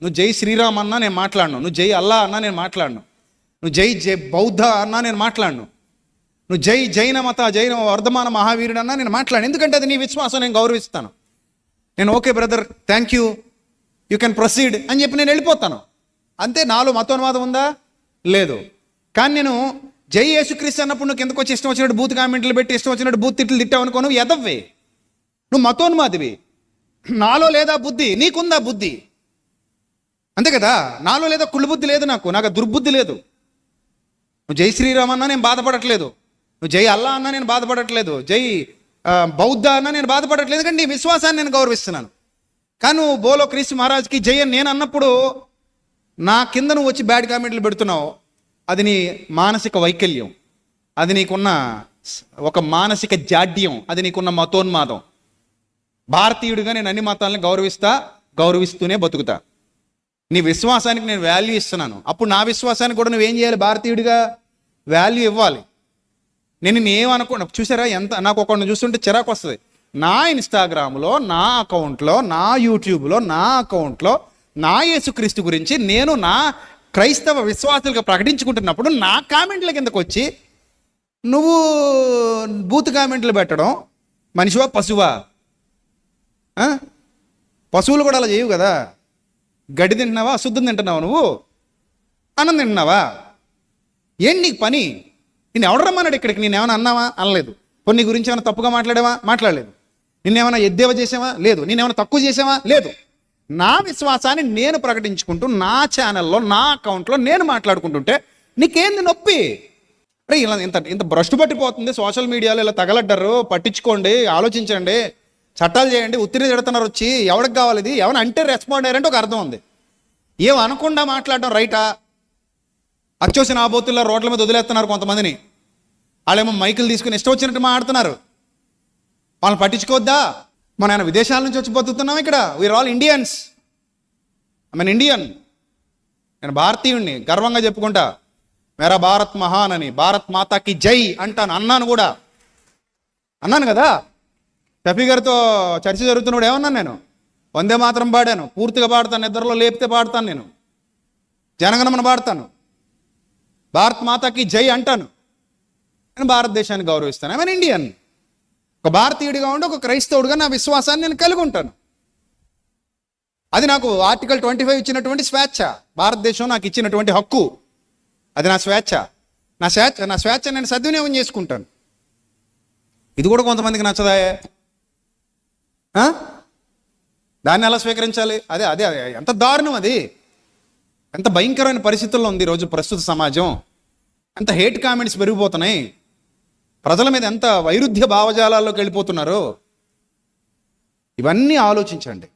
నువ్వు జై శ్రీరామ్ అన్నా నేను మాట్లాడను, నువ్వు జై అల్లా అన్నా నేను మాట్లాడను, నువ్వు జై జై బౌద్ధ అన్నా నేను మాట్లాడను, నువ్వు జై జైన వర్ధమాన మహావీరుడు అన్నా నేను మాట్లాడను. ఎందుకంటే అది నీ విశ్వాసం, నేను గౌరవిస్తాను. నేను okay brother, thank you, you can proceed అని చెప్పి నేను వెళ్ళిపోతాను. అంతే. నాలో మతోన్మాదం ఉందా? లేదు. కానీ నేను జై యేసుక్రీస్తు అన్నప్పుడు నువ్వు కిందకు వచ్చి ఇష్టం వచ్చినట్టు బూత్ కామెంట్లు పెట్టి ఇష్టం వచ్చినట్టు బూత్ తిట్లు తిట్టావు అనుకో, నువ్వు ఎదవ్వే, నువ్వు మతోన్మాదివి. నాలో లేదా బుద్ధి, నీకుందా బుద్ధి? అంతే కదా. నాలో లేదా కుళ్ళు బుద్ధి లేదు, నాకు దుర్బుద్ధి లేదు. నువ్వు జై శ్రీరామ్ అన్నా నేను బాధపడట్లేదు, నువ్వు జై అల్లా అన్నా నేను బాధపడట్లేదు, జై బౌద్ధ అన్నా నేను బాధపడట్లేదు. కానీ నీ విశ్వాసాన్ని నేను గౌరవిస్తున్నాను. కానీ నువ్వు బోలో క్రీస్తు మహారాజ్కి జై అని నేను అన్నప్పుడు నా కింద నువ్వు వచ్చి బ్యాడ్ కామెంట్లు పెడుతున్నావు. అది నీ మానసిక వైకల్యం, అది నీకున్న ఒక మానసిక జాడ్యం, అది నీకున్న మతోన్మాదం. భారతీయుడిగా నేను అన్ని మతాలను గౌరవిస్తూనే బతుకుతా. నీ విశ్వాసానికి నేను వాల్యూ ఇస్తున్నాను. అప్పుడు నా విశ్వాసానికి కూడా నువ్వేం చేయాలి? భారతీయుడిగా వాల్యూ ఇవ్వాలి. నేను ఏమనుకున్నా చూసారా, ఎంత నాకు ఒకరిని చూస్తుంటే చిరాకు వస్తుంది. నా ఇన్స్టాగ్రామ్లో, నా అకౌంట్లో, నా యూట్యూబ్లో, నా అకౌంట్లో నా యేసుక్రీస్తు గురించి నేను నా క్రైస్తవ విశ్వాసాలుగా ప్రకటించుకుంటున్నప్పుడు నా కామెంట్ల కిందకు వచ్చి నువ్వు బూత్ కామెంట్లు పెట్టడం మనిషివా పశువా? పశువులు కూడా అలా చేయవు కదా. గడ్డి తింటున్నావా, అశుద్ధం తింటున్నావా, నువ్వు అన్నం తింటున్నావా? ఏంటి నీకు పని? నేను ఎవడు రమ్మన్నాడు ఇక్కడికి? నేనేమైనా అన్నావా? అనలేదు. కొన్ని గురించి ఏమైనా తప్పుగా మాట్లాడావా? మాట్లాడలేదు. నిన్నేమైనా ఎద్దేవా చేసావా? లేదు. నేనేమైనా తక్కువ చేసావా? లేదు. నా విశ్వాసాన్ని నేను ప్రకటించుకుంటూ నా ఛానల్లో, నా అకౌంట్లో నేను మాట్లాడుకుంటుంటే నీకేంది నొప్పి? అరే ఇలా ఇంత భ్రష్టు పట్టిపోతుంది సోషల్ మీడియాలో. ఇలా తగలడ్డారు, పట్టించుకోండి, ఆలోచించండి, చట్టాలు చేయండి. ఉత్తిరి తిడుతున్నారు వచ్చి. ఎవరికి కావాలి ఇది? ఏమైనా అంటే రెస్పాండ్ అయ్యారంటే ఒక అర్థం ఉంది. ఏం అనకుండా మాట్లాడడం రైటా? అచ్చోసిన ఆబోతుల్లో రోడ్ల మీద వదిలేస్తున్నారు కొంతమందిని. వాళ్ళేమో మైకులు తీసుకుని ఇష్టం వచ్చినట్టు మాట్లాడుతున్నారు. వాళ్ళని పట్టించుకోవద్దా? మన ఆయన విదేశాల నుంచి వచ్చి బతుకుతున్నాం ఇక్కడ. We are all Indians. I mean Indian. నేను భారతీయుణ్ణి గర్వంగా చెప్పుకుంటా. మేరా భారత్ మహాన్ అని, భారత్ మాతాకి జై అంటాను. అన్నాను కదా. షఫీ గారితో చర్చ జరుగుతున్నాడు ఏమన్నాను నేను? వందే మాత్రం పాడాను, పూర్తిగా పాడతాను, నిద్రలో లేపితే పాడతాను, నేను జనగణమన పాడతాను, భారత్ మాతాకి జై అంటాను. నేను భారతదేశాన్ని గౌరవిస్తాను. I mean Indian. ఒక భారతీయుడిగా ఉండి, ఒక క్రైస్తవుడిగా నా విశ్వాసాన్ని నేను కలిగి ఉంటాను. అది నాకు ఆర్టికల్ 25 ఇచ్చినటువంటి స్వేచ్ఛ. భారతదేశం నాకు ఇచ్చినటువంటి హక్కు. అది నా స్వేచ్ఛ. నా స్వేచ్ఛ నేను సద్వినియోగం చేసుకుంటాను. ఇది కూడా కొంతమందికి నచ్చదాయే. దాన్ని ఎలా స్వీకరించాలి? అదే అదే ఎంత దారుణం అది. ఎంత భయంకరమైన పరిస్థితుల్లో ఉంది ఈరోజు ప్రస్తుత సమాజం. ఎంత హేట్ కామెంట్స్ పెరిగిపోతున్నాయి. ప్రజల మీద ఎంత వైరుధ్య భావజాలాల్లోకి వెళ్ళిపోతున్నారు. ఇవన్నీ ఆలోచించండి.